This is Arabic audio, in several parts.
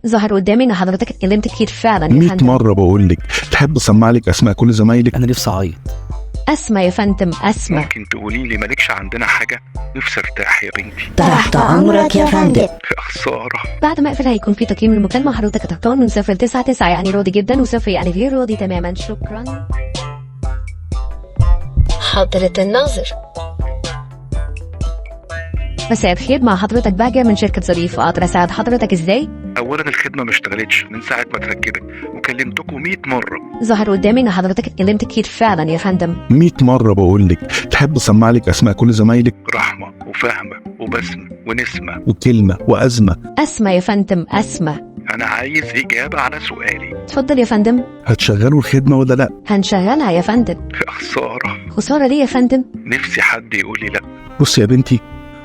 ظهر قدامي ان حضرتك اتكلمت كتير فعلا يا 100 فندم. مرة بقول لك تحب اسمع لك اسماء كل زمايلك؟ انا نفسي اعيط. اسمع يا فندم، اسمع. ممكن تقولي لي مالكش عندنا حاجة؟ نفسي ارتاح يا بنتي. تحت أمرك يا فندم. يا خسارة. بعد ما اقفل هيكون في تقييم المكالمة، حضرتك هتختار من 0 ل 9. 9 يعني راضي جدا، و0 يعني غير راضي تماما. شكرا حضرة الناظر. مساء الخير، مع حضرتك بهجة من شركة ظريف. اقدر اساعد حضرتك ازاي؟ اولا الخدمة ما اشتغلتش من ساعة ما اتركبت، وكلمتكم 100 مرة. ظهر قدامي ان حضرتك اتكلمت كتير فعلا يا فندم. 100 مرة بقول لك تحب اسمع لك اسماء كل زمايلك؟ رحمة وفهمة وبسمة ونسمة. وكلمة وأزمة. اسمع يا فندم، اسمع. انا عايز اجابة على سؤالي. اتفضل يا فندم. هتشغلوا الخدمة ولا لا؟ هنشغلها يا فندم. يا خسارة. خسارة ليه يا فندم؟ نفسي حد يقول لي لا. بص يا بنتي،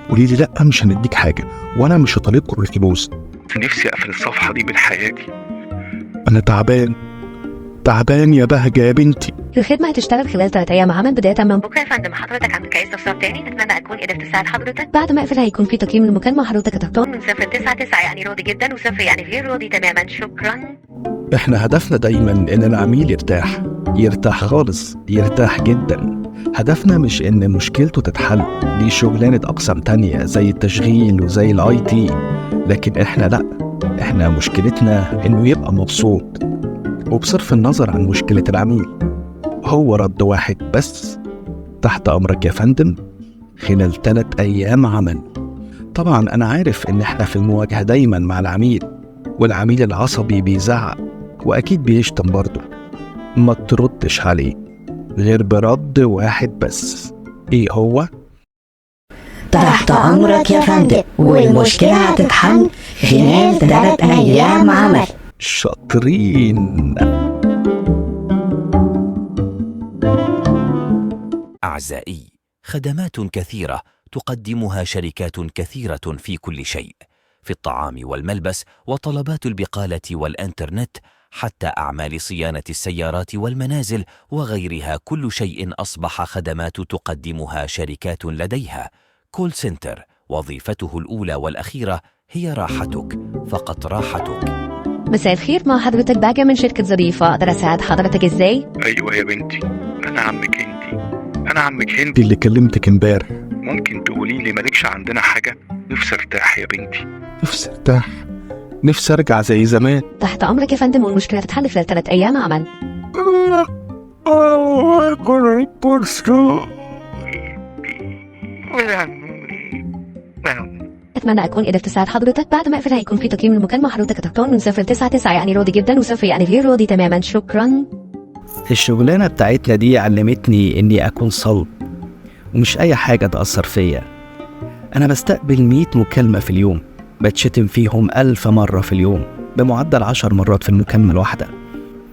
قولي لي لا مش هنديك حاجة، وانا مش هطالبكم الفلوس. نفسي اقفل الصفحة دي من حياتي. انا تعبان يا بهجة يا بنتي. الخدمة هتشتغل خلال 3 أيام عمل بداية من بكرة يا فندم. حضرتك عندك أي استفسار تاني؟ أتمنى أكون قدرت أساعد حضرتك. بعد ما أقفل هيكون في تقييم المكالمة، حضرتك هتختار من 0 ل 9. 9 يعني راضي جدا، و0 يعني غير راضي تماما. شكرا. احنا هدفنا دايما ان العميل يرتاح خالص، يرتاح جدا. هدفنا مش ان مشكلته تتحل، دي شغلانة اقسام تانية زي التشغيل وزي الاي تي، لكن احنا لا، احنا مشكلتنا انه يبقى مبسوط. وبصرف النظر عن مشكلة العميل، هو رد واحد بس: تحت امرك يا فندم خلال 3 أيام عمل. طبعا انا عارف ان احنا في المواجهة دايما مع العميل، والعميل العصبي بيزعق واكيد بيشتم برضه. ما تردش عليه غير برد واحد بس. ايه هو؟ تحت أمرك يا فندم، والمشكلة هتتحل خلال 3 أيام عمل. شاطرين. أعزائي، خدمات كثيرة تقدمها شركات كثيرة في كل شيء، في الطعام والملبس وطلبات البقالة والإنترنت، حتى أعمال صيانة السيارات والمنازل وغيرها. كل شيء أصبح خدمات تقدمها شركات لديها كول سنتر. وظيفته الأولى والأخيرة هي راحتك، فقط راحتك. مساء الخير، مع حضرتك بهجة من شركة ظريفة. أقدر أساعد حضرتك إزاي؟ ايوه يا بنتي، انا عمك هندي. دي اللي كلمتك امبارح. ممكن تقولي لي مالكش عندنا حاجة؟ نفسي ارتاح يا بنتي. نفسي ارتاح، نفسي ارجع زي زمان. تحت أمرك يا فندم، والمشكلة هتتحل خلال 3 أيام عمل. أتمنى أكون قدرت أساعد حضرتك. بعد ما أقفل هيكون في تقييم المكالمة، حضرتك هتختار من 0 ل 9. 9 يعني راضي جدا، و0 يعني غير راضي تماما. شكرا. الشغلانة بتاعتنا دي علمتني اني اكون صلب، ومش اي حاجة تأثر فيا. انا بستقبل 100 مكالمة في اليوم، بتشتم فيهم 1000 مرة في اليوم، بمعدل 10 مرات في المكالمة الواحدة.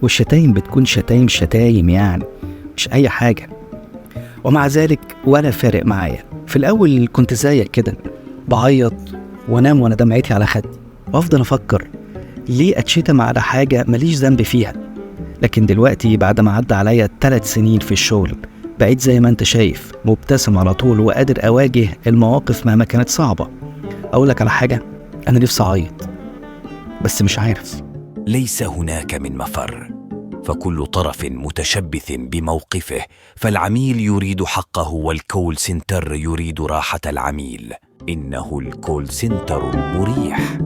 والشتايم بتكون شتايم يعني مش اي حاجة، ومع ذلك ولا فارق معايا. في الاول كنت زيك كده، بعيط وانام وانا دمعتي على خدي، وافضل افكر ليه اتشتم على حاجة ماليش ذنب فيها. لكن دلوقتي بعد ما عدى عليا 3 سنين في الشغل، بقيت زي ما انت شايف مبتسم على طول، وقادر اواجه المواقف مهما كانت صعبة. اقولك على حاجة، انا نفسي اعيط بس مش عارف. ليس هناك من مفر، فكل طرف متشبث بموقفه. فالعميل يريد حقه، والكول سنتر يريد راحة العميل. إنه الكول سنتر المريح.